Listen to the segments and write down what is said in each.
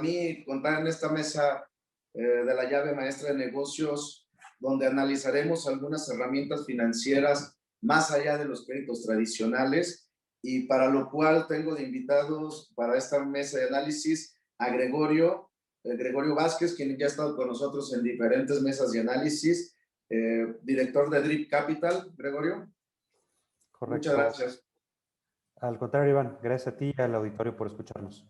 mí contar en esta mesa de la llave maestra de negocios, donde analizaremos algunas herramientas financieras más allá de los créditos tradicionales, y para lo cual tengo de invitados para esta mesa de análisis a Gregorio Vázquez, quien ya ha estado con nosotros en diferentes mesas de análisis, director de Drip Capital. Gregorio. Correcto. Muchas gracias. Al contrario, Iván, gracias a ti y al auditorio por escucharnos.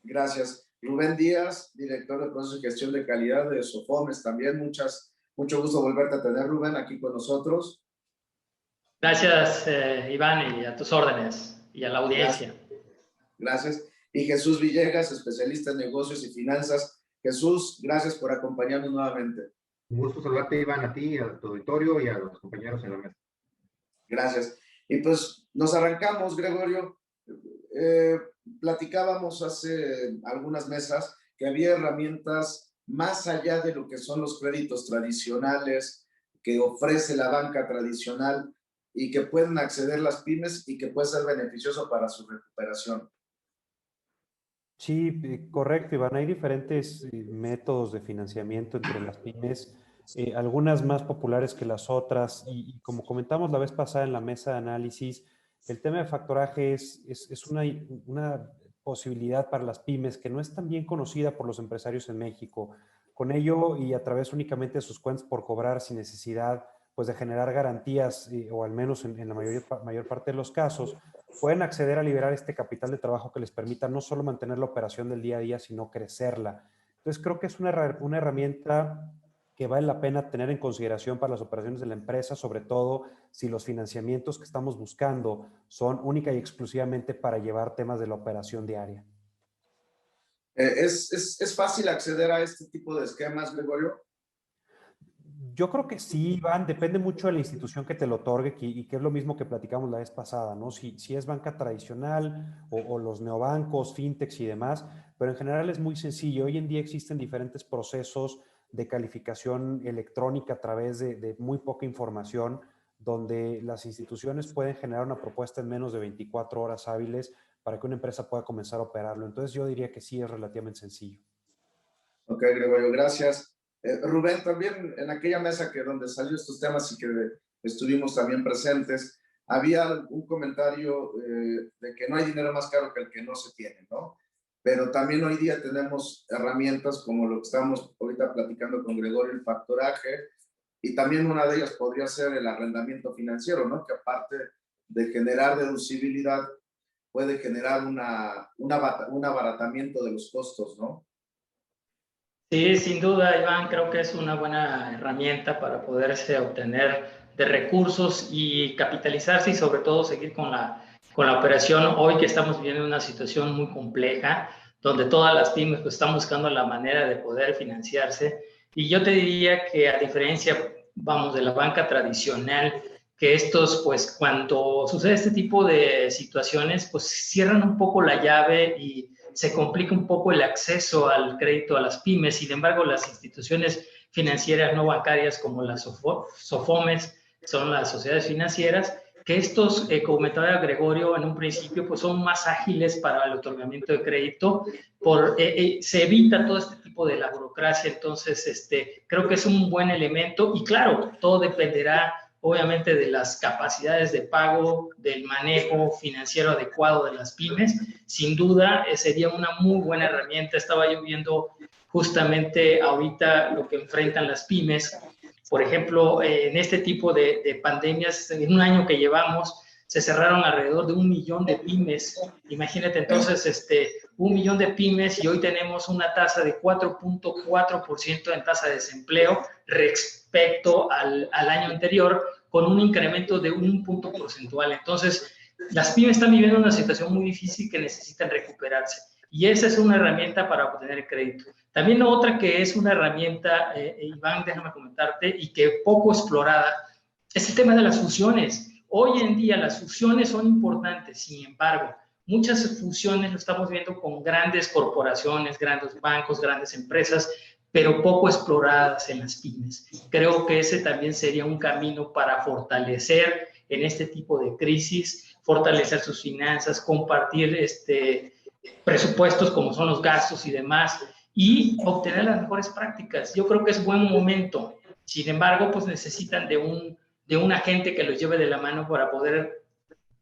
Gracias. Rubén Díaz, director de Procesos de Gestión de Calidad de Sofomes, también mucho gusto volverte a tener, Rubén, aquí con nosotros. Gracias, Iván, y a tus órdenes, y a la audiencia. Gracias. Y Jesús Villegas, especialista en negocios y finanzas. Jesús, gracias por acompañarnos nuevamente. Un gusto saludarte, Iván, a ti, a tu auditorio y a los compañeros en la mesa. Gracias. Y pues nos arrancamos, Gregorio. Platicábamos hace algunas mesas que había herramientas más allá de lo que son los créditos tradicionales que ofrece la banca tradicional y que pueden acceder las pymes y que puede ser beneficioso para su recuperación. Sí, correcto, Iván. Hay diferentes métodos de financiamiento entre las pymes, algunas más populares que las otras, y como comentamos la vez pasada en la mesa de análisis, el tema de factoraje es una posibilidad para las pymes que no es tan bien conocida por los empresarios en México. Con ello y a través únicamente de sus cuentas por cobrar sin necesidad pues, de generar garantías, o al menos en la mayor parte de los casos, pueden acceder a liberar este capital de trabajo que les permita no solo mantener la operación del día a día, sino crecerla. Entonces creo que es una herramienta que vale la pena tener en consideración para las operaciones de la empresa, sobre todo si los financiamientos que estamos buscando son única y exclusivamente para llevar temas de la operación diaria. ¿Es fácil acceder a este tipo de esquemas, Gregorio? Yo creo que sí, Iván, depende mucho de la institución que te lo otorgue y que es lo mismo que platicamos la vez pasada, ¿no? Si es banca tradicional o los neobancos, fintechs y demás, pero en general es muy sencillo. Hoy en día existen diferentes procesos de calificación electrónica a través de muy poca información, donde las instituciones pueden generar una propuesta en menos de 24 horas hábiles para que una empresa pueda comenzar a operarlo. Entonces yo diría que sí es relativamente sencillo. Ok, Gregorio, gracias. Rubén, también en aquella mesa donde salió estos temas y que estuvimos también presentes, había un comentario de que no hay dinero más caro que el que no se tiene, ¿no? Pero también hoy día tenemos herramientas como lo que estamos ahorita platicando con Gregorio, el factoraje, y también una de ellas podría ser el arrendamiento financiero, ¿no? Que aparte de generar deducibilidad, puede generar un abaratamiento de los costos, ¿no? Sí, sin duda, Iván, creo que es una buena herramienta para poderse obtener de recursos y capitalizarse y sobre todo seguir con la operación hoy que estamos viviendo una situación muy compleja donde todas las pymes pues, están buscando la manera de poder financiarse. Y yo te diría que a diferencia, vamos, de la banca tradicional, que estos, pues cuando sucede este tipo de situaciones, pues cierran un poco la llave y se complica un poco el acceso al crédito a las pymes. Sin embargo, las instituciones financieras no bancarias como las SOFOMES, son las sociedades financieras, que estos, como comentaba Gregorio en un principio, pues son más ágiles para el otorgamiento de crédito, se evita todo este tipo de la burocracia. Entonces, creo que es un buen elemento y claro, todo dependerá obviamente de las capacidades de pago, del manejo financiero adecuado de las pymes. Sin duda, sería una muy buena herramienta. Estaba yo viendo justamente ahorita lo que enfrentan las pymes. Por ejemplo, en este tipo de pandemias, en un año que llevamos, se cerraron alrededor de 1 millón de pymes. Imagínate entonces, 1 millón de pymes y hoy tenemos una tasa de 4.4% en tasa de desempleo respecto al año anterior, con un incremento de 1 punto porcentual. Entonces, las pymes están viviendo una situación muy difícil que necesitan recuperarse. Y esa es una herramienta para obtener crédito. También otra que es una herramienta, Iván, déjame comentarte, y que poco explorada, es el tema de las fusiones. Hoy en día las fusiones son importantes, sin embargo, muchas fusiones lo estamos viendo con grandes corporaciones, grandes bancos, grandes empresas, pero poco exploradas en las pymes. Creo que ese también sería un camino para fortalecer en este tipo de crisis, fortalecer sus finanzas, compartir presupuestos como son los gastos y demás, y obtener las mejores prácticas. Yo creo que es buen momento. Sin embargo, pues necesitan de un agente que los lleve de la mano para poder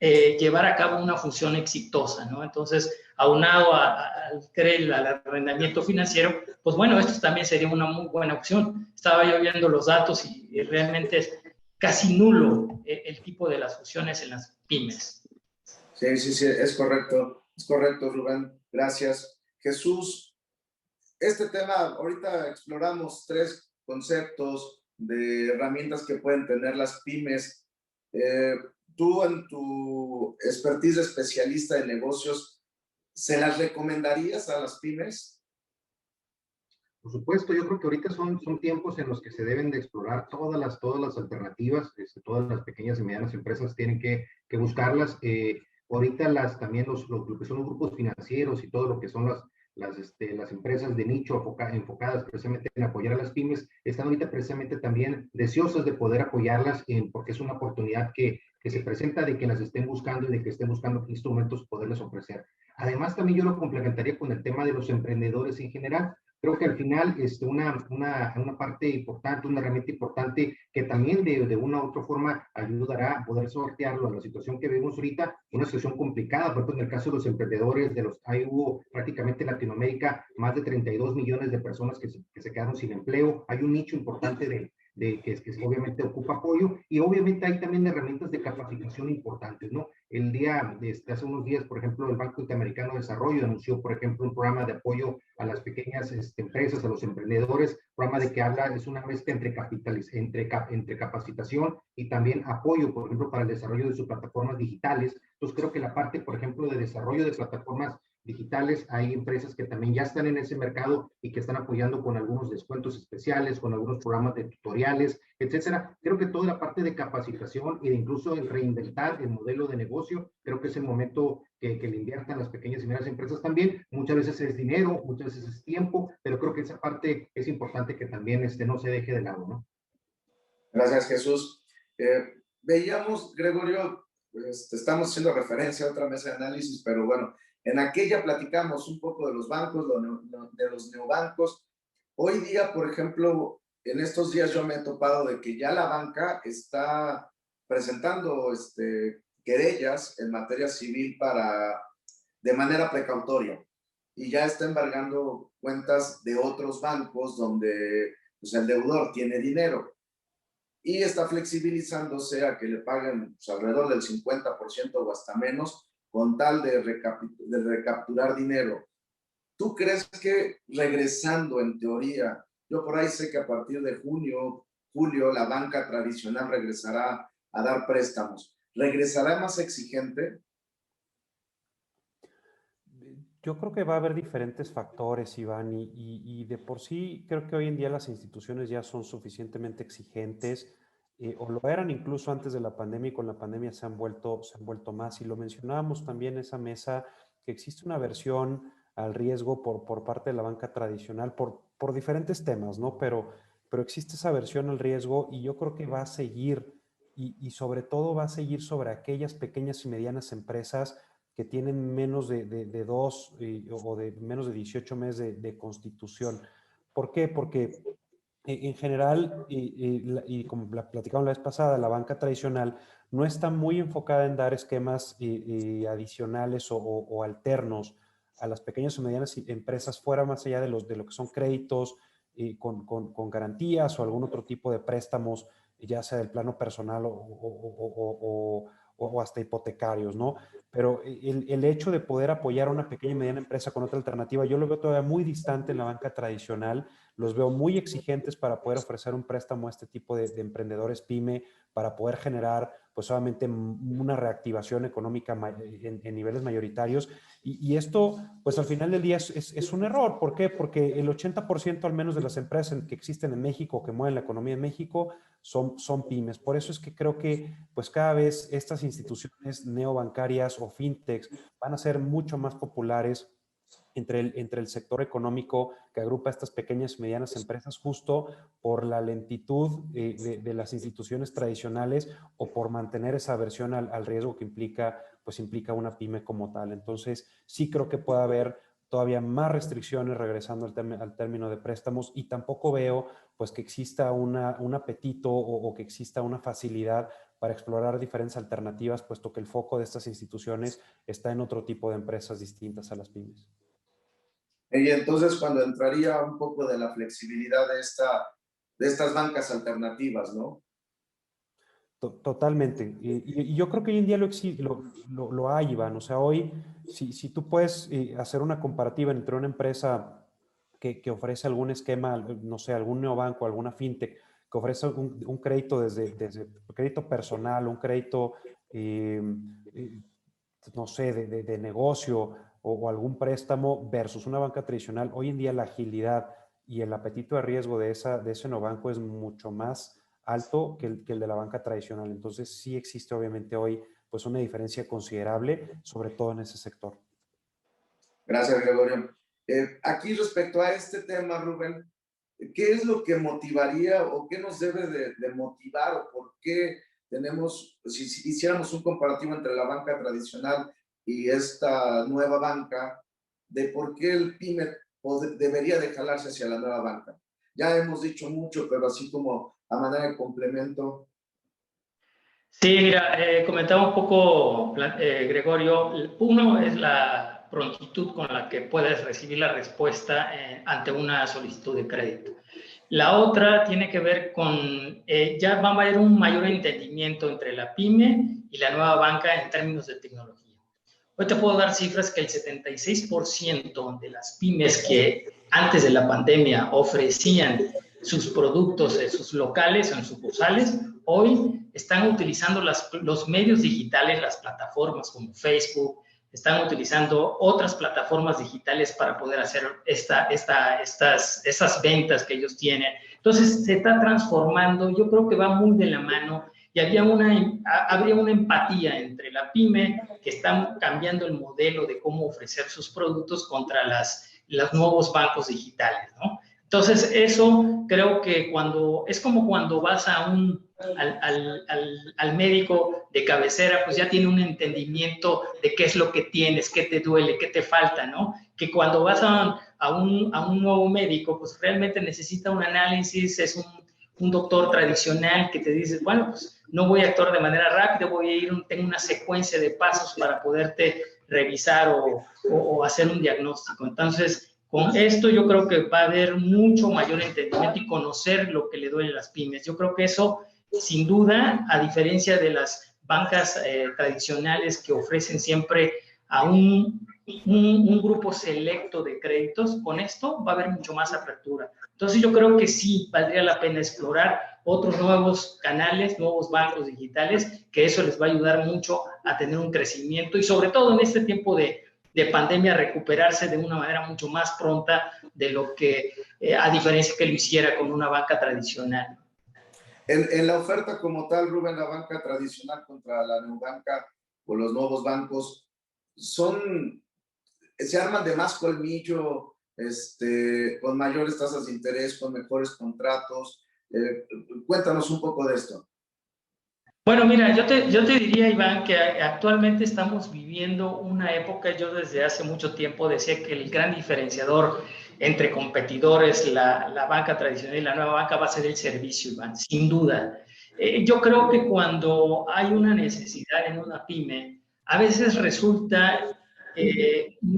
llevar a cabo una función exitosa, ¿no? Entonces, aunado al arrendamiento financiero, pues bueno, esto también sería una muy buena opción. Estaba yo viendo los datos y realmente es casi nulo el tipo de las fusiones en las pymes. Sí, sí, sí, es correcto, Rubén, gracias. Jesús, este tema, ahorita exploramos 3 conceptos de herramientas que pueden tener las pymes. Tú, en tu expertise de especialista de negocios, ¿se las recomendarías a las pymes? Por supuesto, yo creo que ahorita son tiempos en los que se deben de explorar todas las alternativas, todas las pequeñas y medianas empresas tienen que buscarlas. Ahorita también lo que son los grupos financieros y todo lo que son las empresas de nicho enfocadas precisamente en apoyar a las pymes, están ahorita precisamente también deseosas de poder apoyarlas porque es una oportunidad que se presenta de que las estén buscando y de que estén buscando qué instrumentos poderles ofrecer. Además, también yo lo complementaría con el tema de los emprendedores en general. Creo que al final una parte importante, una herramienta importante que también de una u otra forma ayudará a poder sortearlo a la situación que vemos ahorita, una situación complicada. Por ejemplo, en el caso de los emprendedores, ahí hubo prácticamente en Latinoamérica más de 32 millones de personas que se quedaron sin empleo. Hay un nicho importante que obviamente ocupa apoyo y obviamente hay también herramientas de capacitación importantes, ¿no? Hace unos días, por ejemplo, el Banco Interamericano de Desarrollo anunció, por ejemplo, un programa de apoyo a las pequeñas empresas, a los emprendedores, programa de que habla, es una mezcla entre capacitación y también apoyo, por ejemplo, para el desarrollo de sus plataformas digitales. Entonces, creo que la parte, por ejemplo, de desarrollo de plataformas digitales, hay empresas que también ya están en ese mercado y que están apoyando con algunos descuentos especiales, con algunos programas de tutoriales, etcétera. Creo que toda la parte de capacitación y de incluso el reinventar el modelo de negocio, creo que es el momento que le inviertan las pequeñas y medianas empresas también. Muchas veces es dinero, muchas veces es tiempo, pero creo que esa parte es importante que también no se deje de lado, ¿no? Gracias, Jesús. Veíamos, Gregorio, estamos haciendo referencia a otra mesa de análisis, pero bueno, en aquella platicamos un poco de los bancos, de los neobancos. Hoy día, por ejemplo, en estos días yo me he topado de que ya la banca está presentando querellas en materia civil de manera precautoria y ya está embargando cuentas de otros bancos donde pues, el deudor tiene dinero y está flexibilizándose a que le paguen pues, alrededor del 50% o hasta menos con tal de recapturar dinero. ¿Tú crees que regresando en teoría, yo por ahí sé que a partir de junio, julio, la banca tradicional regresará a dar préstamos? ¿Regresará más exigente? Yo creo que va a haber diferentes factores, Iván, y de por sí creo que hoy en día las instituciones ya son suficientemente exigentes, o lo eran incluso antes de la pandemia y con la pandemia se han vuelto más. Y lo mencionábamos también en esa mesa, que existe una aversión al riesgo por parte de la banca tradicional por diferentes temas, ¿no? Pero existe esa aversión al riesgo y yo creo que va a seguir y sobre todo va a seguir sobre aquellas pequeñas y medianas empresas que tienen menos de 2 o de menos de 18 meses de constitución. ¿Por qué? Porque en general, y como platicamos la vez pasada, la banca tradicional no está muy enfocada en dar esquemas adicionales o alternos a las pequeñas y medianas empresas fuera más allá de lo que son créditos con garantías o algún otro tipo de préstamos, ya sea del plano personal o hasta hipotecarios, ¿no? Pero el hecho de poder apoyar a una pequeña y mediana empresa con otra alternativa, yo lo veo todavía muy distante en la banca tradicional. Los veo muy exigentes para poder ofrecer un préstamo a este tipo de emprendedores pyme, para poder generar, pues obviamente, una reactivación económica en niveles mayoritarios. Y esto, pues al final del día es un error. ¿Por qué? Porque el 80% al menos de las empresas que existen en México, que mueven la economía en México, son pymes. Por eso es que creo que pues cada vez estas instituciones neobancarias o fintechs van a ser mucho más populares entre el sector económico que agrupa estas pequeñas y medianas empresas, justo por la lentitud de las instituciones tradicionales o por mantener esa aversión al riesgo que implica una pyme como tal. Entonces, sí creo que puede haber todavía más restricciones regresando al término de préstamos, y tampoco veo pues que exista un apetito o que exista una facilidad para explorar diferentes alternativas, puesto que el foco de estas instituciones está en otro tipo de empresas distintas a las pymes. Y entonces cuando entraría un poco de la flexibilidad de estas bancas alternativas, ¿no? Totalmente. Y yo creo que hoy en día lo hay, Iván. O sea, hoy, si tú puedes hacer una comparativa entre una empresa que ofrece algún esquema, no sé, algún neobanco, alguna fintech, que ofrece un crédito desde crédito personal, un crédito, no sé, de negocio o algún préstamo versus una banca tradicional, hoy en día la agilidad y el apetito de riesgo de ese neobanco es mucho más alto que el de la banca tradicional. Entonces sí existe obviamente hoy pues una diferencia considerable, sobre todo en ese sector. Gracias, Gregorio. Aquí respecto a este tema, Rubén, ¿qué es lo que motivaría o qué nos debe de motivar o por qué tenemos, si hiciéramos un comparativo entre la banca tradicional y esta nueva banca, de por qué el PYME debería de jalarse hacia la nueva banca? Ya hemos dicho mucho, pero así como a manera de complemento. Sí, mira, comentaba un poco, Gregorio. Uno es la prontitud con la que puedes recibir la respuesta ante una solicitud de crédito. La otra tiene que ver con, ya va a haber un mayor entendimiento entre la pyme y la nueva banca en términos de tecnología. Hoy te puedo dar cifras que el 76% de las pymes que antes de la pandemia ofrecían sus productos en sus locales o en sucursales, hoy están utilizando los medios digitales, las plataformas como Facebook, están utilizando otras plataformas digitales para poder hacer esas ventas que ellos tienen. Entonces, se está transformando, yo creo que va muy de la mano, y habría una empatía entre la pyme, que están cambiando el modelo de cómo ofrecer sus productos, contra los nuevos bancos digitales, ¿no? Entonces, eso creo que es como cuando vas al médico de cabecera, pues ya tiene un entendimiento de qué es lo que tienes, qué te duele, qué te falta, ¿no? Que cuando vas a un nuevo médico, pues realmente necesita un análisis, es un doctor tradicional que te dice, bueno, pues no voy a actuar de manera rápida, tengo una secuencia de pasos para poderte revisar o hacer un diagnóstico. Entonces, con esto yo creo que va a haber mucho mayor entendimiento y conocer lo que le duele a las pymes. Yo creo que eso, sin duda, a diferencia de las bancas tradicionales que ofrecen siempre a un grupo selecto de créditos, con esto va a haber mucho más apertura. Entonces yo creo que sí valdría la pena explorar otros nuevos canales, nuevos bancos digitales, que eso les va a ayudar mucho a tener un crecimiento y sobre todo en este tiempo de pandemia, recuperarse de una manera mucho más pronta de lo que, a diferencia que lo hiciera con una banca tradicional. En la oferta como tal, Rubén, la banca tradicional contra la neobanca o los nuevos bancos, se arman de más colmillo, con mayores tasas de interés, con mejores contratos. Cuéntanos un poco de esto. Bueno, mira, yo te diría, Iván, que actualmente estamos viviendo una época, yo desde hace mucho tiempo decía que el gran diferenciador entre competidores, la banca tradicional y la nueva banca, va a ser el servicio, Iván, sin duda. Yo creo que cuando hay una necesidad en una pyme, a veces resulta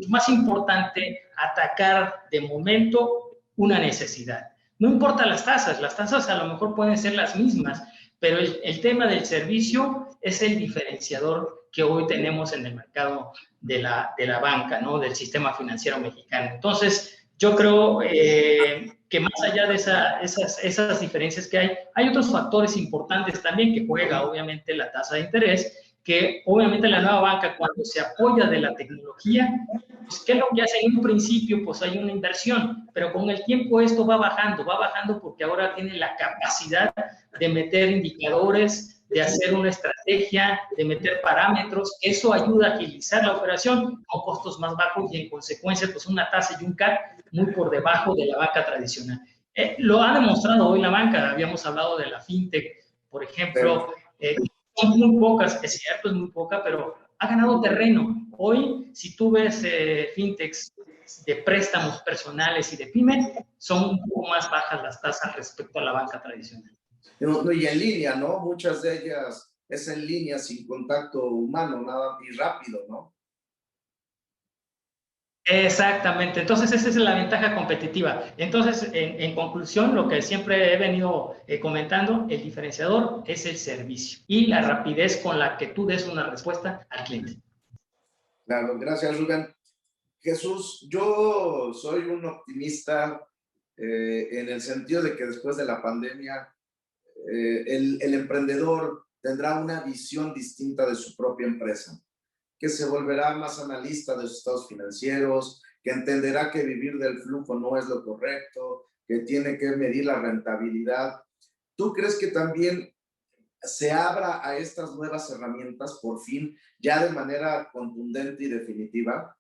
más importante atacar de momento una necesidad. No importa las tasas a lo mejor pueden ser las mismas, pero el tema del servicio es el diferenciador que hoy tenemos en el mercado de la banca, ¿no? Del sistema financiero mexicano. Entonces, yo creo que más allá de esas diferencias que hay otros factores importantes también que juega, obviamente, la tasa de interés, que obviamente la nueva banca, cuando se apoya de la tecnología, pues, ¿qué es lo que hace en un principio? Pues hay una inversión, pero con el tiempo esto va bajando porque ahora tiene la capacidad de meter indicadores de hacer una estrategia, de meter parámetros. Eso ayuda a agilizar la operación con costos más bajos y en consecuencia pues una tasa y un CAC muy por debajo de la banca tradicional. Lo ha demostrado hoy la banca. Habíamos hablado de la fintech, por ejemplo, son muy pocas, es cierto, es muy poca, pero ha ganado terreno. Hoy, si tú ves fintechs de préstamos personales y de pyme, son un poco más bajas las tasas respecto a la banca tradicional. Y en línea, ¿no? Muchas de ellas es en línea, sin contacto humano, nada, y rápido, ¿no? Exactamente, entonces esa es la ventaja competitiva. Entonces, en conclusión, lo que siempre he venido comentando, el diferenciador es el servicio y la rapidez con la que tú des una respuesta al cliente. Claro, gracias, Rubén. Jesús, yo soy un optimista en el sentido de que después de la pandemia el emprendedor tendrá una visión distinta de su propia empresa, que se volverá más analista de sus estados financieros, que entenderá que vivir del flujo no es lo correcto, que tiene que medir la rentabilidad. ¿Tú crees que también se abra a estas nuevas herramientas por fin, ya de manera contundente y definitiva?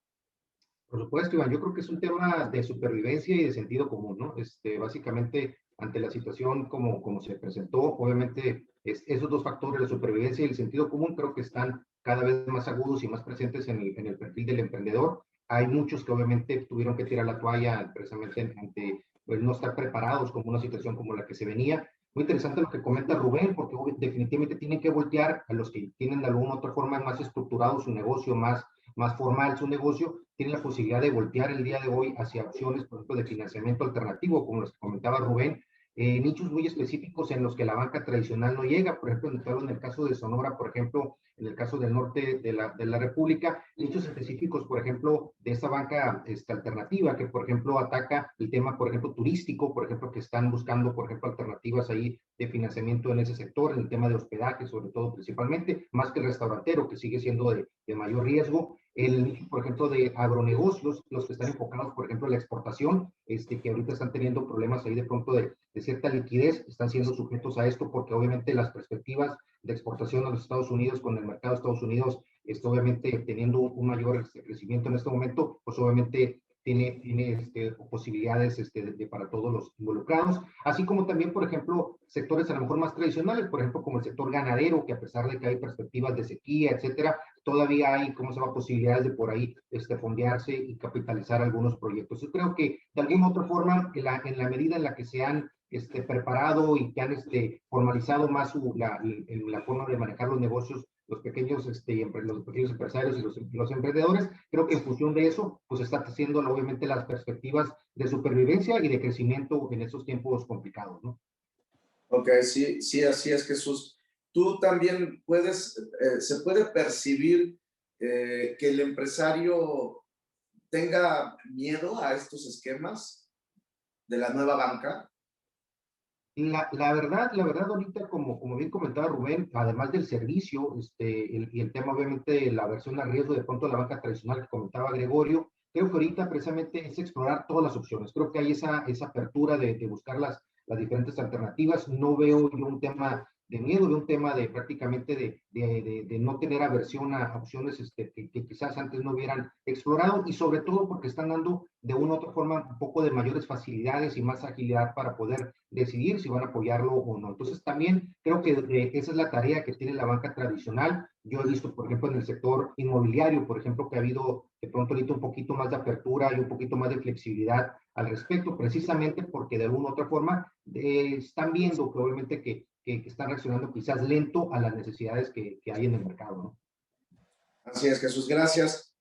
Por supuesto, Iván, yo creo que es un tema de supervivencia y de sentido común, ¿no? Básicamente, ante la situación como se presentó, obviamente, esos dos factores, la supervivencia y el sentido común, creo que están cada vez más agudos y más presentes en el perfil del emprendedor. Hay muchos que obviamente tuvieron que tirar la toalla precisamente ante pues, no estar preparados como una situación como la que se venía. Muy interesante lo que comenta Rubén, porque definitivamente tienen que voltear a los que tienen de alguna u otra forma más estructurado su negocio, más formal su negocio, tienen la posibilidad de voltear el día de hoy hacia opciones, por ejemplo, de financiamiento alternativo, como los que comentaba Rubén, nichos muy específicos en los que la banca tradicional no llega, por ejemplo, en el caso de Sonora, por ejemplo, en el caso del norte de la República, nichos específicos, por ejemplo, de esta banca alternativa, que por ejemplo ataca el tema, por ejemplo, turístico, por ejemplo, que están buscando, por ejemplo, alternativas ahí de financiamiento en ese sector, en el tema de hospedaje, sobre todo, principalmente, más que el restaurantero, que sigue siendo de mayor riesgo. El nicho, por ejemplo, de agronegocios, los que están enfocados, por ejemplo, en la exportación, que ahorita están teniendo problemas ahí de pronto de cierta liquidez, están siendo sujetos a esto porque obviamente las perspectivas de exportación a los Estados Unidos con el mercado de Estados Unidos, obviamente teniendo un mayor crecimiento en este momento, pues obviamente tiene posibilidades para todos los involucrados, así como también, por ejemplo, sectores a lo mejor más tradicionales, por ejemplo, como el sector ganadero, que a pesar de que hay perspectivas de sequía, etcétera, todavía hay, ¿cómo se llama?, posibilidades de por ahí fondearse y capitalizar algunos proyectos. Yo creo que de alguna u otra forma, en la medida en la que se han preparado y que han formalizado más la forma de manejar los negocios, los pequeños empresarios y los emprendedores, creo que en función de eso, pues está haciendo obviamente las perspectivas de supervivencia y de crecimiento en estos tiempos complicados, ¿no? Ok, sí, sí, así es, Jesús. Tú también se puede percibir que el empresario tenga miedo a estos esquemas de la nueva banca. La verdad, ahorita, como bien comentaba Rubén, además del servicio, y el tema, obviamente, la versión a riesgo de pronto de la banca tradicional que comentaba Gregorio, creo que ahorita precisamente es explorar todas las opciones. Creo que hay esa apertura de buscar las diferentes alternativas. No veo yo un tema de miedo, de un tema de prácticamente de no tener aversión a opciones que quizás antes no hubieran explorado, y sobre todo porque están dando de una u otra forma un poco de mayores facilidades y más agilidad para poder decidir si van a apoyarlo o no. Entonces también creo que esa es la tarea que tiene la banca tradicional. Yo he visto, por ejemplo, en el sector inmobiliario, por ejemplo, que ha habido de pronto ahorita un poquito más de apertura y un poquito más de flexibilidad al respecto, precisamente porque de alguna u otra forma están viendo que obviamente que están reaccionando quizás lento a las necesidades que hay en el mercado, ¿no? Así es, Jesús, gracias.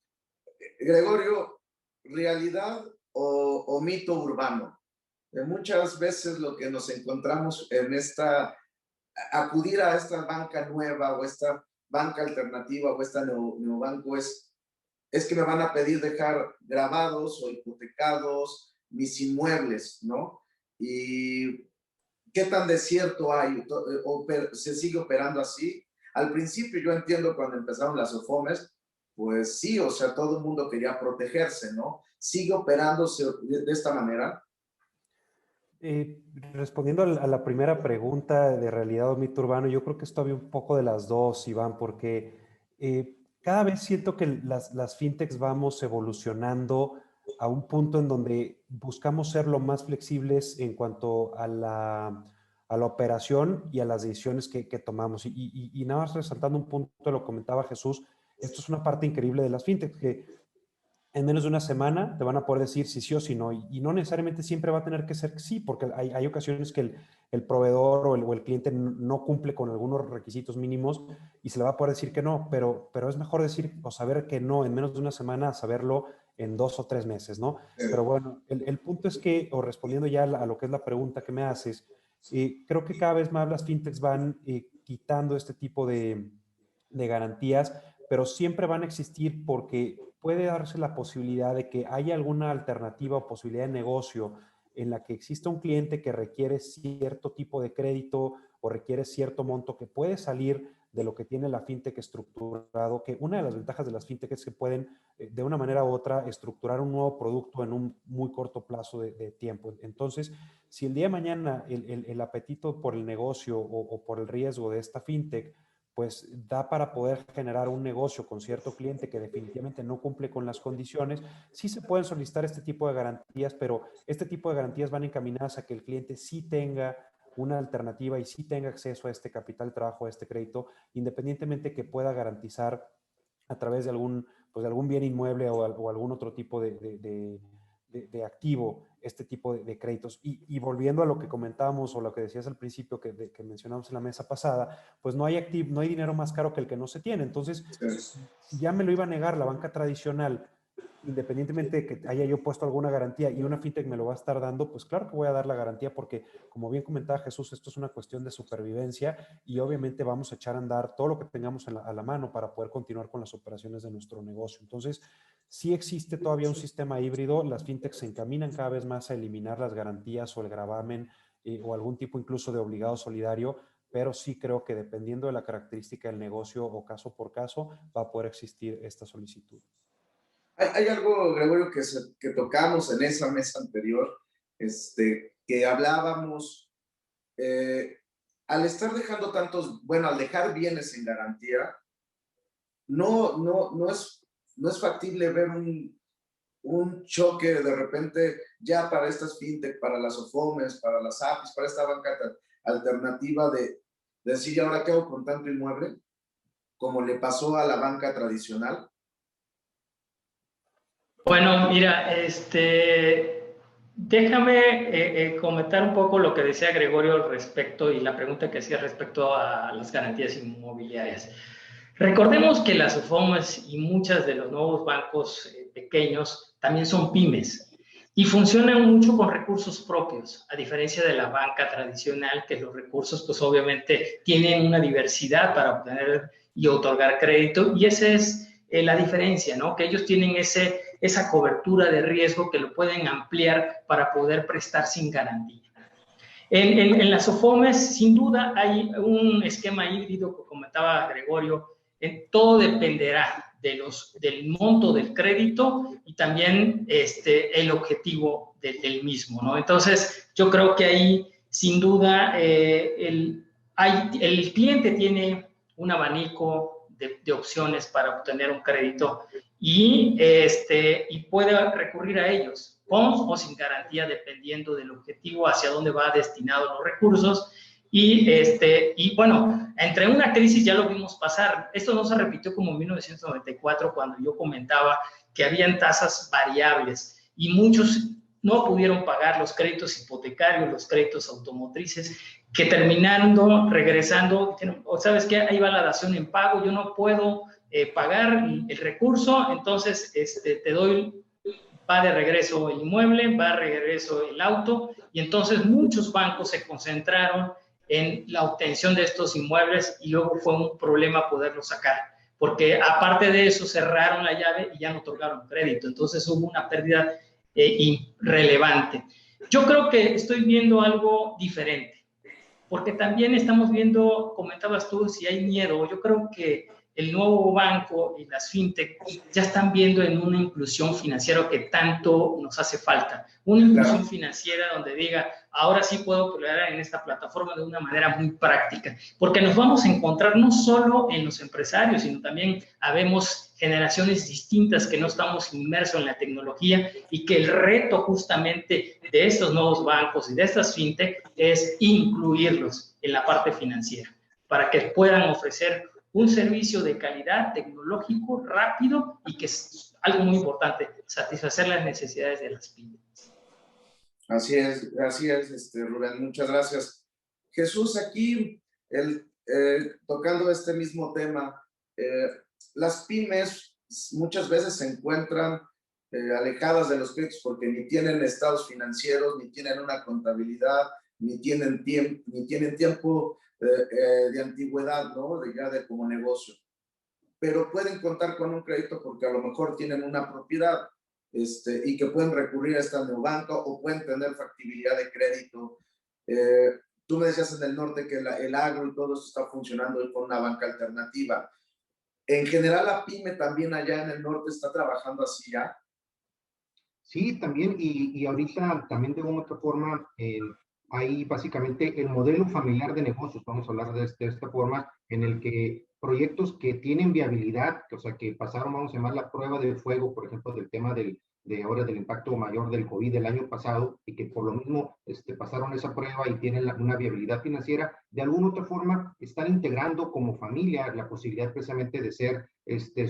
Gregorio, ¿realidad o mito urbano? Muchas veces lo que nos encontramos en acudir a esta banca nueva o esta banca alternativa o esta neobanco es que me van a pedir dejar grabados o hipotecados mis inmuebles, ¿no? Y ¿qué tan desierto hay? ¿O se sigue operando así? Al principio yo entiendo cuando empezaron las OFOMES, pues sí, o sea, todo el mundo quería protegerse, ¿no? ¿Sigue operándose de esta manera? Respondiendo a la primera pregunta de realidad o mito urbano, yo creo que es todavía un poco de las dos, Iván, porque cada vez siento que las fintechs vamos evolucionando a un punto en donde buscamos ser lo más flexibles en cuanto a la operación y a las decisiones que tomamos. Y nada más resaltando un punto, lo comentaba Jesús, esto es una parte increíble de las fintechs, que en menos de una semana te van a poder decir si sí o si no, y no necesariamente siempre va a tener que ser sí, porque hay ocasiones que el proveedor o el cliente no cumple con algunos requisitos mínimos y se le va a poder decir que no, pero es mejor decir o saber que no en menos de una semana a saberlo en 2 o 3 meses, ¿no? Pero bueno, el punto es que, o respondiendo ya a lo que es la pregunta que me haces, creo que cada vez más las fintechs van quitando este tipo de garantías, pero siempre van a existir porque puede darse la posibilidad de que haya alguna alternativa o posibilidad de negocio en la que exista un cliente que requiere cierto tipo de crédito o requiere cierto monto que puede salir de lo que tiene la fintech estructurado, que una de las ventajas de las fintech es que pueden de una manera u otra estructurar un nuevo producto en un muy corto plazo de tiempo. Entonces, si el día de mañana el apetito por el negocio o por el riesgo de esta fintech pues da para poder generar un negocio con cierto cliente que definitivamente no cumple con las condiciones, sí se pueden solicitar este tipo de garantías, pero este tipo de garantías van encaminadas a que el cliente sí tenga una alternativa y sí tenga acceso a este capital de trabajo, a este crédito, independientemente que pueda garantizar a través de algún bien inmueble o algún otro tipo de activo este tipo de créditos. Y volviendo a lo que comentábamos o lo que decías al principio que mencionamos en la mesa pasada, pues no hay dinero más caro que el que no se tiene. Entonces, si ya me lo iba a negar la banca tradicional, independientemente de que haya yo puesto alguna garantía y una fintech me lo va a estar dando, pues claro que voy a dar la garantía porque, como bien comentaba Jesús, esto es una cuestión de supervivencia y obviamente vamos a echar a andar todo lo que tengamos a la mano para poder continuar con las operaciones de nuestro negocio. Entonces, sí existe todavía un sistema híbrido, las fintechs se encaminan cada vez más a eliminar las garantías o el gravamen o algún tipo incluso de obligado solidario, pero sí creo que dependiendo de la característica del negocio o caso por caso, va a poder existir esta solicitud. Hay algo, Gregorio, que tocamos en esa mesa anterior, que hablábamos, al estar dejando al dejar bienes en garantía, no es factible ver un choque de repente ya para estas fintech, para las OFOMES, para las APIs, para esta banca alternativa de decir, ¿y ahora qué hago con tanto inmueble? Como le pasó a la banca tradicional. Bueno, mira, déjame comentar un poco lo que decía Gregorio al respecto y la pregunta que hacía respecto a las garantías inmobiliarias. Recordemos que las UFOMES y muchas de los nuevos bancos pequeños también son pymes y funcionan mucho con recursos propios, a diferencia de la banca tradicional, que los recursos pues obviamente tienen una diversidad para obtener y otorgar crédito, y esa es la diferencia, ¿no? Que ellos tienen esa cobertura de riesgo que lo pueden ampliar para poder prestar sin garantía. En las OFOMES, sin duda, hay un esquema híbrido que comentaba Gregorio. Todo dependerá del monto del crédito y también el objetivo del mismo, ¿no? Entonces, yo creo que ahí, sin duda, el cliente tiene un abanico de opciones para obtener un crédito y puede recurrir a ellos, con o sin garantía, dependiendo del objetivo, hacia dónde va destinado los recursos. Y bueno, entre una crisis ya lo vimos pasar. Esto no se repitió como en 1994, cuando yo comentaba que habían tasas variables y muchos no pudieron pagar los créditos hipotecarios, los créditos automotrices, que terminando, regresando, ¿sabes qué? Ahí va la dación en pago, yo no puedo pagar el recurso, entonces te doy, va de regreso el inmueble, va de regreso el auto, y entonces muchos bancos se concentraron en la obtención de estos inmuebles y luego fue un problema poderlos sacar, porque aparte de eso cerraron la llave y ya no otorgaron crédito, entonces hubo una pérdida irrelevante. Yo creo que estoy viendo algo diferente, porque también estamos viendo, comentabas tú, si hay miedo. Yo creo que el nuevo banco y las fintech ya están viendo en una inclusión financiera que tanto nos hace falta. Una inclusión financiera donde diga, ahora sí puedo operar en esta plataforma de una manera muy práctica, porque nos vamos a encontrar no solo en los empresarios, sino también habemos generaciones distintas que no estamos inmersos en la tecnología y que el reto justamente de estos nuevos bancos y de estas fintech es incluirlos en la parte financiera para que puedan ofrecer un servicio de calidad, tecnológico, rápido y que es algo muy importante, satisfacer las necesidades de las pymes. Así es, Rubén, muchas gracias. Jesús, aquí, tocando este mismo tema, las pymes muchas veces se encuentran alejadas de los créditos porque ni tienen estados financieros, ni tienen una contabilidad, ni tienen tiempo de antigüedad, ¿no? Ya como negocio. Pero pueden contar con un crédito porque a lo mejor tienen una propiedad y que pueden recurrir a esta neobanca o pueden tener factibilidad de crédito. Tú me decías en el norte que el agro y todo esto está funcionando con una banca alternativa. En general, la pyme también allá en el norte está trabajando así ya. Sí, también, y ahorita también de una otra forma, hay básicamente el modelo familiar de negocios, vamos a hablar de esta forma, en el que proyectos que tienen viabilidad, o sea, que pasaron, vamos a llamar la prueba de fuego, por ejemplo, del tema de ahora del impacto mayor del COVID del año pasado, y que por lo mismo pasaron esa prueba y tienen una viabilidad financiera, de alguna otra forma están integrando como familia la posibilidad precisamente de ser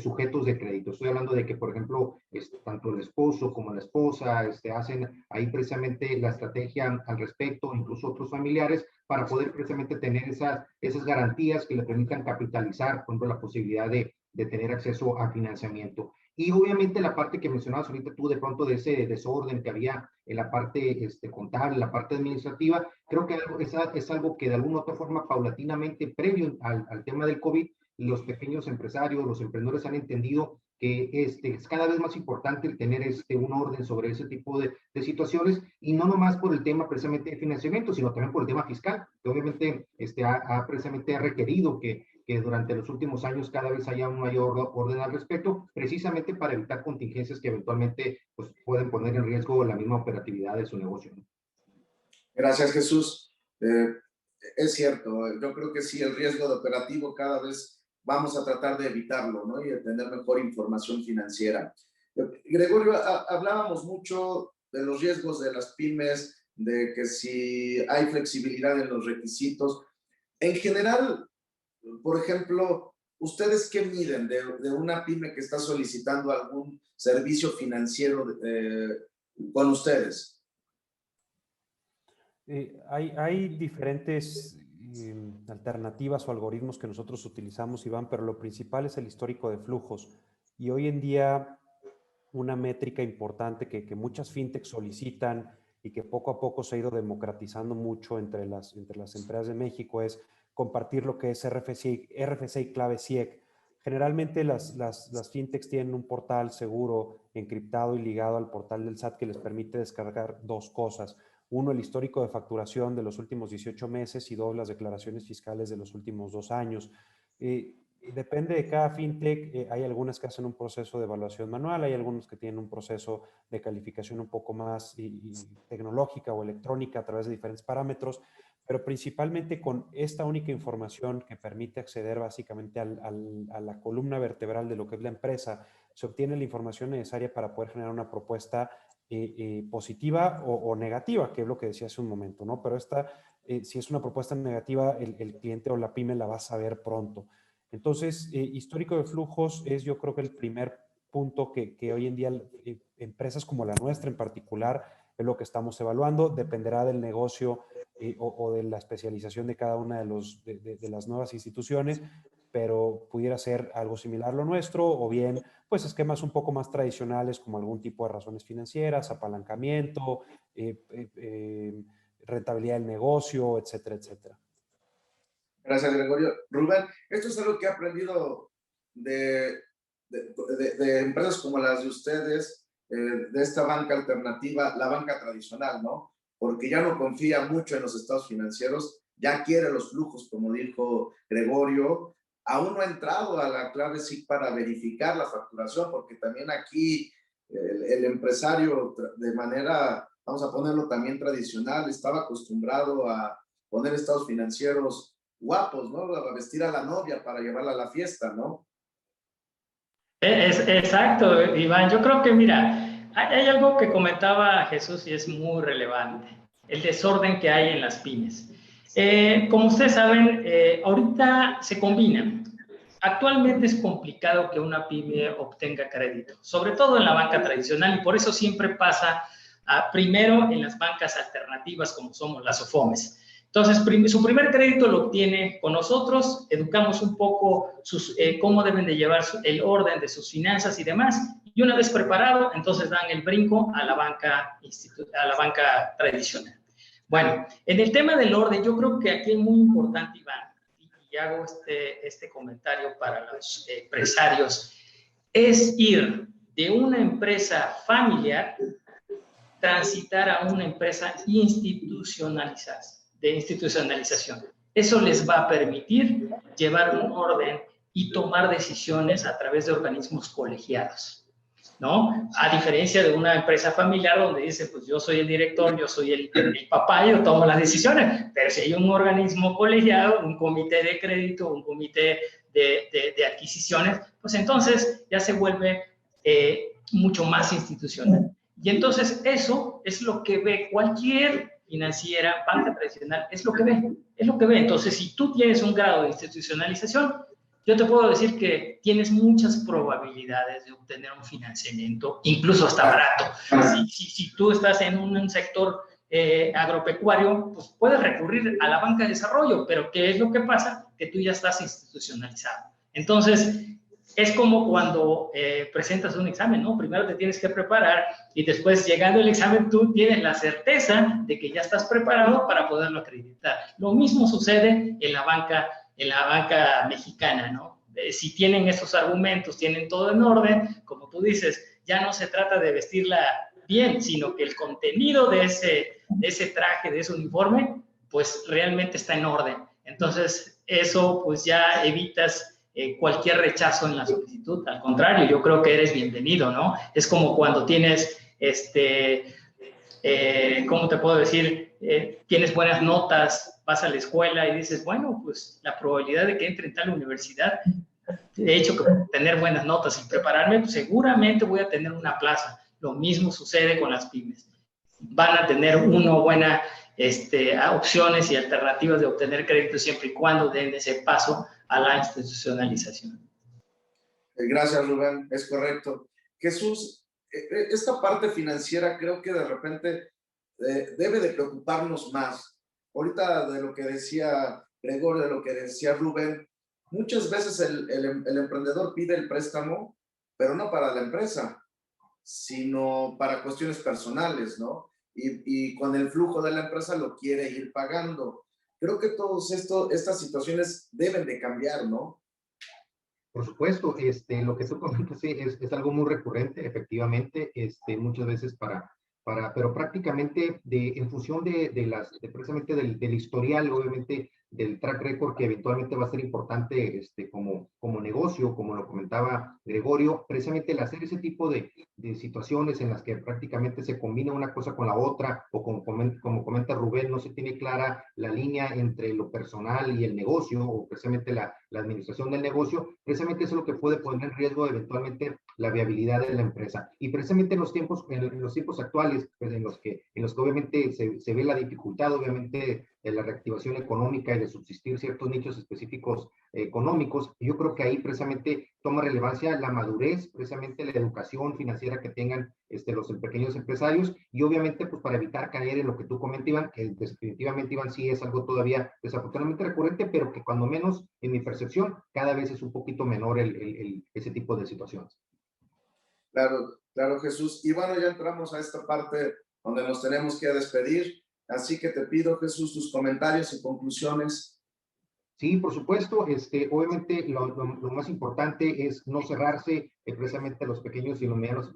sujetos de crédito. Estoy hablando de que, por ejemplo, tanto el esposo como la esposa hacen ahí precisamente la estrategia al respecto, incluso otros familiares, para poder precisamente tener esas garantías que le permitan capitalizar, por ejemplo, la posibilidad de tener acceso a financiamiento. Y obviamente la parte que mencionabas ahorita tú de pronto de ese desorden que había en la parte contable, en la parte administrativa, creo que es algo que de alguna u otra forma paulatinamente previo al tema del COVID, los pequeños empresarios, los emprendedores han entendido que es cada vez más importante el tener un orden sobre ese tipo de situaciones, y no nomás por el tema precisamente de financiamiento, sino también por el tema fiscal, que obviamente precisamente ha requerido que durante los últimos años cada vez haya un mayor orden al respecto, precisamente para evitar contingencias que eventualmente pues, pueden poner en riesgo la misma operatividad de su negocio, ¿no? Gracias, Jesús. Es cierto, yo creo que sí, el riesgo de operativo cada vez vamos a tratar de evitarlo, ¿no? Y de tener mejor información financiera. Gregorio, hablábamos mucho de los riesgos de las pymes, de que si hay flexibilidad en los requisitos. En general, por ejemplo, ¿ustedes qué miden de una pyme que está solicitando algún servicio financiero con ustedes? Hay diferentes alternativas o algoritmos que nosotros utilizamos, Iván, pero lo principal es el histórico de flujos. Y hoy en día una métrica importante que muchas fintechs solicitan y que poco a poco se ha ido democratizando mucho entre las empresas de México es compartir lo que es RFC y clave CIEC. Generalmente las fintechs tienen un portal seguro, encriptado y ligado al portal del SAT que les permite descargar dos cosas. Uno, el histórico de facturación de los últimos 18 meses y dos, las declaraciones fiscales de los últimos 2 años. Depende de cada fintech, hay algunas que hacen un proceso de evaluación manual, hay algunos que tienen un proceso de calificación un poco más tecnológica o electrónica a través de diferentes parámetros, pero principalmente con esta única información que permite acceder básicamente a la columna vertebral de lo que es la empresa, se obtiene la información necesaria para poder generar una propuesta positiva o negativa, que es lo que decía hace un momento, ¿no? Pero si es una propuesta negativa, el cliente o la pyme la va a saber pronto. Entonces, histórico de flujos es yo creo que el primer punto que hoy en día empresas como la nuestra en particular es lo que estamos evaluando. Dependerá del negocio o de la especialización de cada una de las nuevas instituciones, pero pudiera ser algo similar a lo nuestro o bien pues esquemas un poco más tradicionales como algún tipo de razones financieras, apalancamiento, rentabilidad del negocio, etcétera, etcétera. Gracias, Gregorio. Rubén, esto es algo que he aprendido de empresas como las de ustedes, de esta banca alternativa, la banca tradicional, ¿no? Porque ya no confía mucho en los estados financieros, ya quiere los flujos, como dijo Gregorio. Aún no ha entrado a la clave SIC para verificar la facturación, porque también aquí el empresario de manera vamos a ponerlo también tradicional, estaba acostumbrado a poner estados financieros guapos, ¿no? A vestir a la novia para llevarla a la fiesta, ¿no? Exacto, Iván. Yo creo que, mira, hay algo que comentaba Jesús y es muy relevante, el desorden que hay en las pymes. Como ustedes saben, ahorita se combinan. Actualmente es complicado que una pyme obtenga crédito, sobre todo en la banca tradicional, y por eso siempre pasa primero en las bancas alternativas como somos las OFOMES. Entonces, su primer crédito lo obtiene con nosotros, educamos un poco cómo deben de llevar el orden de sus finanzas y demás, y una vez preparado, entonces dan el brinco a la banca tradicional. Bueno, en el tema del orden, yo creo que aquí es muy importante, Iván, y hago este comentario para los empresarios, es ir de una empresa familiar, transitar a una empresa institucionalización. Eso les va a permitir llevar un orden y tomar decisiones a través de organismos colegiados, ¿no? A diferencia de una empresa familiar donde dice, pues yo soy el director, yo soy el papá, yo tomo las decisiones, pero si hay un organismo colegiado, un comité de crédito, un comité de adquisiciones, pues entonces ya se vuelve mucho más institucional. Y entonces eso es lo que ve cualquier financiera, banca tradicional, es lo que ve. Entonces, si tú tienes un grado de institucionalización, yo te puedo decir que tienes muchas probabilidades de obtener un financiamiento, incluso hasta barato. Si tú estás en un sector agropecuario, pues puedes recurrir a la banca de desarrollo, pero ¿qué es lo que pasa? Que tú ya estás institucionalizado. Entonces, es como cuando presentas un examen, ¿no? Primero te tienes que preparar y después, llegando el examen, tú tienes la certeza de que ya estás preparado para poderlo acreditar. Lo mismo sucede en la banca mexicana, ¿no? Si tienen esos argumentos, tienen todo en orden, como tú dices, ya no se trata de vestirla bien, sino que el contenido de ese traje, de ese uniforme, pues realmente está en orden. Entonces, eso pues ya evitas cualquier rechazo en la solicitud. Al contrario, yo creo que eres bienvenido, ¿no? Es como cuando tienes, ¿cómo te puedo decir? Tienes buenas notas, vas a la escuela y dices, bueno, pues la probabilidad de que entre en tal universidad, de hecho, que tener buenas notas y prepararme, pues seguramente voy a tener una plaza. Lo mismo sucede con las pymes. Van a tener buenas opciones y alternativas de obtener crédito siempre y cuando den ese paso a la institucionalización. Gracias, Rubén. Es correcto. Jesús, esta parte financiera creo que de repente debe de preocuparnos más. Ahorita de lo que decía Gregorio, de lo que decía Rubén, muchas veces el emprendedor pide el préstamo, pero no para la empresa, sino para cuestiones personales, ¿no? Y con el flujo de la empresa lo quiere ir pagando. Creo que todas estas situaciones deben de cambiar, ¿no? Por supuesto, lo que tú comentas sí, es algo muy recurrente, efectivamente, muchas veces pero prácticamente en función precisamente del historial, obviamente, del track record que eventualmente va a ser importante como negocio, como lo comentaba Gregorio, precisamente el hacer ese tipo de situaciones en las que prácticamente se combina una cosa con la otra, o como comenta Rubén, no se tiene clara la línea entre lo personal y el negocio, o precisamente la administración del negocio, precisamente eso es lo que puede poner en riesgo eventualmente la viabilidad de la empresa. Y precisamente en los tiempos actuales, pues en los que obviamente se ve la dificultad, obviamente, de la reactivación económica y de subsistir ciertos nichos específicos económicos, yo creo que ahí precisamente toma relevancia la madurez, precisamente la educación financiera que tengan los pequeños empresarios, y obviamente pues para evitar caer en lo que tú comentas, Iván, que definitivamente, Iván, sí es algo todavía desafortunadamente recurrente, pero que cuando menos en mi percepción cada vez es un poquito menor ese tipo de situaciones. Claro, claro, Jesús. Y bueno, ya entramos a esta parte donde nos tenemos que despedir. Así que te pido, Jesús, tus comentarios y conclusiones. Sí, por supuesto. Obviamente lo más importante es no cerrarse precisamente a los pequeños y los medianos,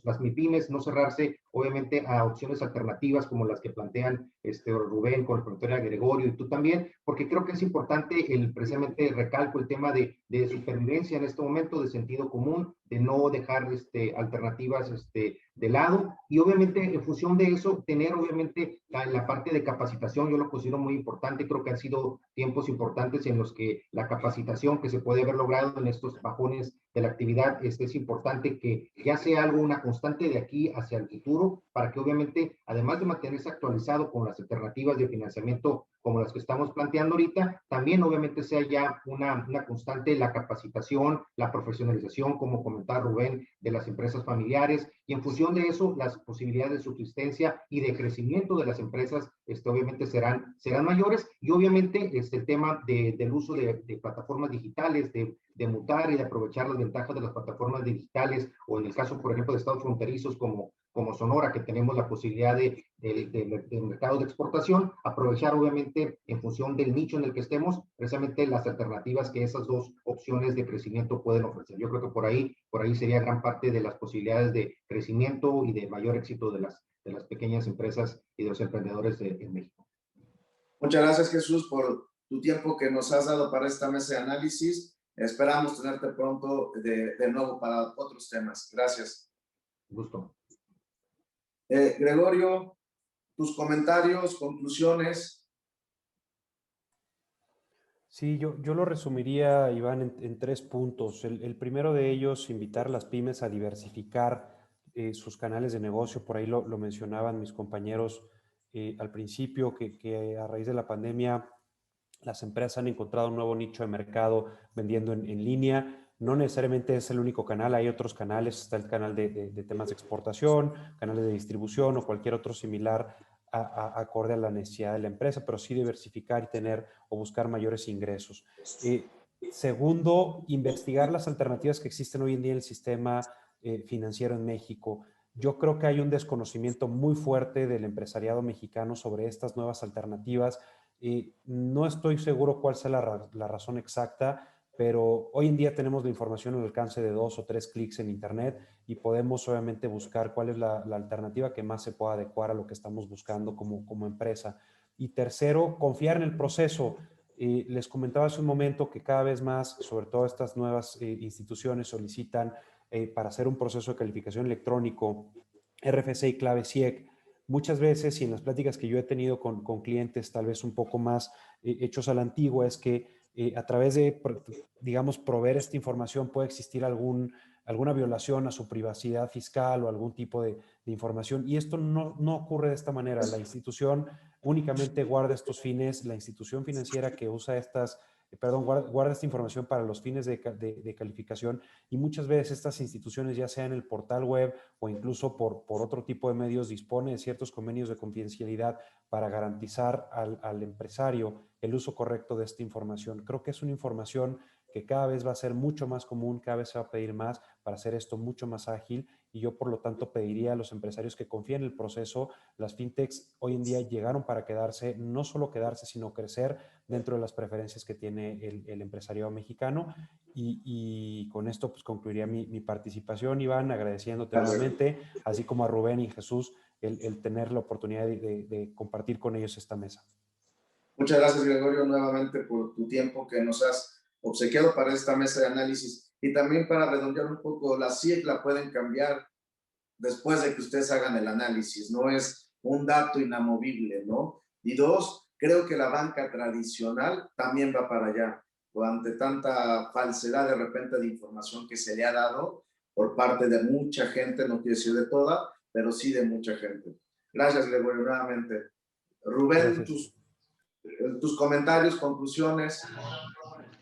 las MIPYMES, no cerrarse obviamente a opciones alternativas como las que plantean Rubén con el comentario de Gregorio y tú también, porque creo que es importante precisamente recalco el tema de supervivencia en este momento, de sentido común, de no dejar alternativas de lado, y obviamente en función de eso tener obviamente la parte de capacitación. Yo lo considero muy importante. Creo que han sido tiempos importantes en los que la capacitación que se puede haber logrado en estos bajones de la actividad es importante que ya sea algo, una constante de aquí hacia el futuro, para que obviamente, además de mantenerse actualizado con las alternativas de financiamiento como las que estamos planteando ahorita, también obviamente sea ya una constante la capacitación, la profesionalización, como comentaba Rubén, de las empresas familiares, y en función de eso, las posibilidades de subsistencia y de crecimiento de las empresas obviamente serán mayores, y obviamente el tema del uso de plataformas digitales, de mutar y de aprovechar las ventajas de las plataformas digitales, o en el caso, por ejemplo, de estados fronterizos como Sonora, que tenemos la posibilidad de mercado de exportación, aprovechar obviamente en función del nicho en el que estemos, precisamente las alternativas que esas dos opciones de crecimiento pueden ofrecer. Yo creo que por ahí sería gran parte de las posibilidades de crecimiento y de mayor éxito de las pequeñas empresas y de los emprendedores en México. Muchas gracias, Jesús, por tu tiempo que nos has dado para esta mesa de análisis. Esperamos tenerte pronto de nuevo para otros temas. Gracias. Gusto. Gregorio, tus comentarios, conclusiones. Sí, yo lo resumiría, Iván, en 3 puntos. El primero de ellos, invitar a las pymes a diversificar sus canales de negocio. Por ahí lo mencionaban mis compañeros al principio, que a raíz de la pandemia las empresas han encontrado un nuevo nicho de mercado vendiendo en línea. No necesariamente es el único canal, hay otros canales, está el canal de temas de exportación, canales de distribución o cualquier otro similar acorde a la necesidad de la empresa, pero sí diversificar y tener o buscar mayores ingresos. Segundo, investigar las alternativas que existen hoy en día en el sistema financiero en México. Yo creo que hay un desconocimiento muy fuerte del empresariado mexicano sobre estas nuevas alternativas. No estoy seguro cuál sea la razón exacta, pero hoy en día tenemos la información al alcance de 2 o 3 clics en Internet y podemos obviamente buscar cuál es la alternativa que más se pueda adecuar a lo que estamos buscando como empresa. Y tercero, confiar en el proceso. Les comentaba hace un momento que cada vez más, sobre todo estas nuevas instituciones, solicitan para hacer un proceso de calificación electrónico, RFC y clave CIEC. Muchas veces, y en las pláticas que yo he tenido con clientes tal vez un poco más hechos a la antigua, es que a través de, digamos, proveer esta información puede existir alguna violación a su privacidad fiscal o algún tipo de información. Y esto no ocurre de esta manera. La institución únicamente guarda estos fines, la institución financiera que usa guarda esta información para los fines de calificación, y muchas veces estas instituciones, ya sea en el portal web o incluso por otro tipo de medios, dispone de ciertos convenios de confidencialidad para garantizar al empresario el uso correcto de esta información. Creo que es una información que cada vez va a ser mucho más común, cada vez se va a pedir más para hacer esto mucho más ágil, y yo por lo tanto pediría a los empresarios que confíen en el proceso. Las fintechs hoy en día llegaron para quedarse, no solo quedarse, sino crecer dentro de las preferencias que tiene el empresariado mexicano. Y con esto pues concluiría mi participación, Iván, agradeciéndote nuevamente, así como a Rubén y Jesús, el tener la oportunidad de compartir con ellos esta mesa. Muchas gracias, Gregorio, nuevamente por tu tiempo que nos has obsequiado para esta mesa de análisis, y también para redondear un poco, la CIEC la pueden cambiar después de que ustedes hagan el análisis, no es un dato inamovible, ¿no? Y 2, creo que la banca tradicional también va para allá, ante tanta falsedad de repente de información que se le ha dado por parte de mucha gente, no quiero decir de toda, pero sí de mucha gente. Gracias, Gregorio, nuevamente. Rubén, tus comentarios, conclusiones.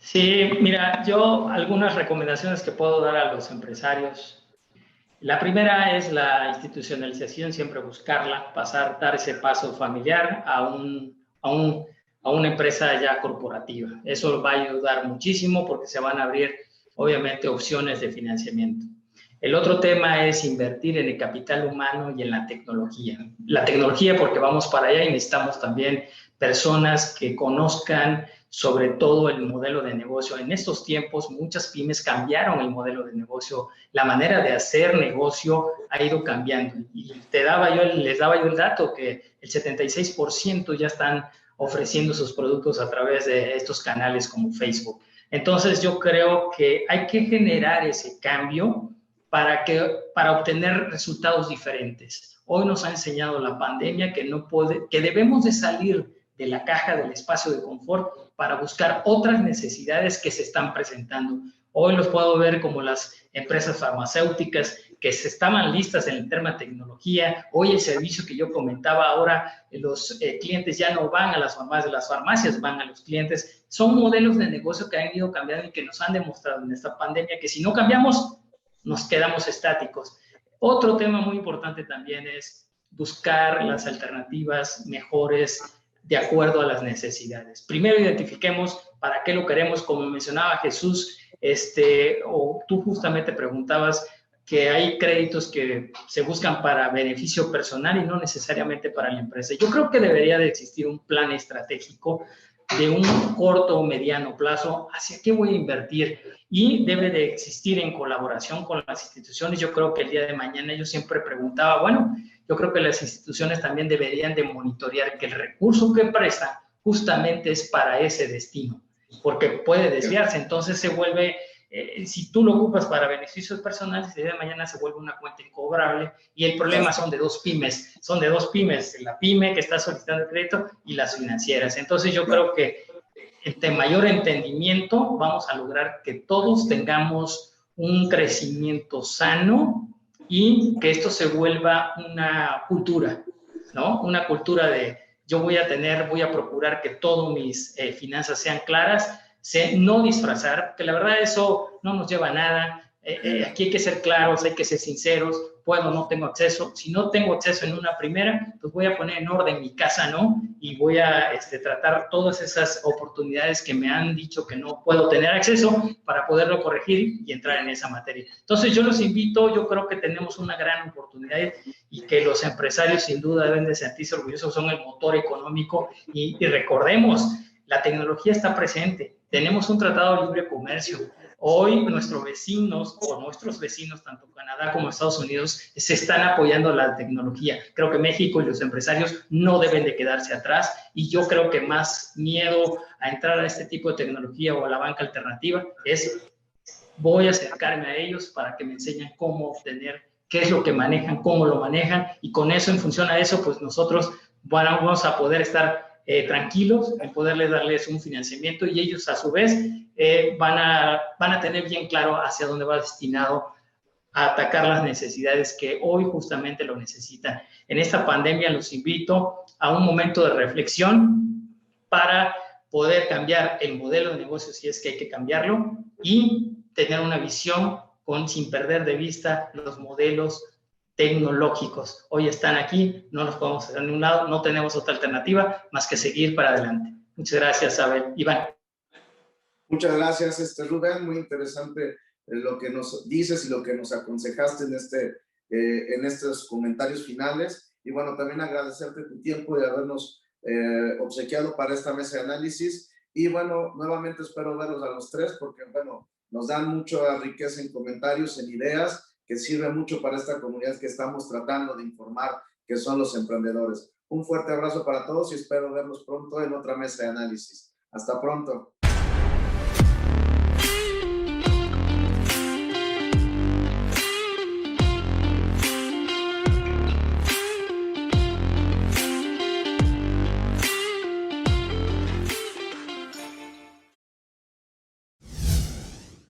Sí, mira, yo algunas recomendaciones que puedo dar a los empresarios. La primera es la institucionalización, siempre buscarla, dar ese paso familiar a una empresa ya corporativa. Eso va a ayudar muchísimo porque se van a abrir, obviamente, opciones de financiamiento. El otro tema es invertir en el capital humano y en la tecnología. La tecnología porque vamos para allá y necesitamos también personas que conozcan sobre todo el modelo de negocio. En estos tiempos muchas pymes cambiaron el modelo de negocio, la manera de hacer negocio ha ido cambiando. Y les daba yo el dato que el 76% ya están ofreciendo sus productos a través de estos canales como Facebook. Entonces yo creo que hay que generar ese cambio para obtener resultados diferentes. Hoy nos ha enseñado la pandemia que debemos de salir de la caja del espacio de confort para buscar otras necesidades que se están presentando. Hoy los puedo ver como las empresas farmacéuticas que estaban listas en el tema de tecnología. Hoy el servicio que yo comentaba, ahora los clientes ya no van a las farmacias van a los clientes. Son modelos de negocio que han ido cambiando y que nos han demostrado en esta pandemia que si no cambiamos, nos quedamos estáticos. Otro tema muy importante también es buscar las alternativas mejores de acuerdo a las necesidades. Primero identifiquemos para qué lo queremos, como mencionaba Jesús, o tú justamente preguntabas que hay créditos que se buscan para beneficio personal y no necesariamente para la empresa. Yo creo que debería de existir un plan estratégico de un corto o mediano plazo hacia qué voy a invertir y debe de existir en colaboración con las instituciones. Yo creo que el día de mañana yo siempre preguntaba, bueno, yo creo que las instituciones también deberían de monitorear que el recurso que presta justamente es para ese destino, porque puede desviarse, entonces se vuelve, si tú lo ocupas para beneficios personales, el día de mañana se vuelve una cuenta incobrable y el problema son de dos pymes, la pyme que está solicitando el crédito y las financieras. Entonces yo creo que entre mayor entendimiento vamos a lograr que todos tengamos un crecimiento sano y que esto se vuelva una cultura, ¿no? Una cultura de yo voy a procurar que todas mis finanzas sean claras, no disfrazar, que la verdad eso no nos lleva a nada. Aquí hay que ser claros, hay que ser sinceros, puedo, no tengo acceso. Si no tengo acceso en una primera, pues voy a poner en orden mi casa, ¿no? Y voy a tratar todas esas oportunidades que me han dicho que no puedo tener acceso para poderlo corregir y entrar en esa materia. Entonces yo los invito, yo creo que tenemos una gran oportunidad y que los empresarios sin duda deben de sentirse orgullosos, son el motor económico y recordemos, la tecnología está presente, tenemos un tratado de libre comercio. Hoy nuestros vecinos, tanto Canadá como Estados Unidos, se están apoyando la tecnología. Creo que México y los empresarios no deben de quedarse atrás y yo creo que más miedo a entrar a este tipo de tecnología o a la banca alternativa es voy a acercarme a ellos para que me enseñen cómo obtener, qué es lo que manejan, cómo lo manejan y con eso, en función a eso, pues nosotros vamos a poder estar tranquilos en poderles darles un financiamiento y ellos a su vez van a tener bien claro hacia dónde va destinado a atacar las necesidades que hoy justamente lo necesitan. En esta pandemia los invito a un momento de reflexión para poder cambiar el modelo de negocio si es que hay que cambiarlo y tener una visión sin perder de vista los modelos tecnológicos. Hoy están aquí, no nos podemos hacer de un lado, no tenemos otra alternativa más que seguir para adelante. Muchas gracias, Abel. Iván. Muchas gracias, Rubén. Muy interesante lo que nos dices y lo que nos aconsejaste en estos comentarios finales. Y bueno, también agradecerte tu tiempo y habernos obsequiado para esta mesa de análisis. Y bueno, nuevamente espero verlos a los tres porque, bueno, nos dan mucha riqueza en comentarios, en ideas, que sirve mucho para esta comunidad que estamos tratando de informar, que son los emprendedores. Un fuerte abrazo para todos y espero verlos pronto en otra mesa de análisis. Hasta pronto.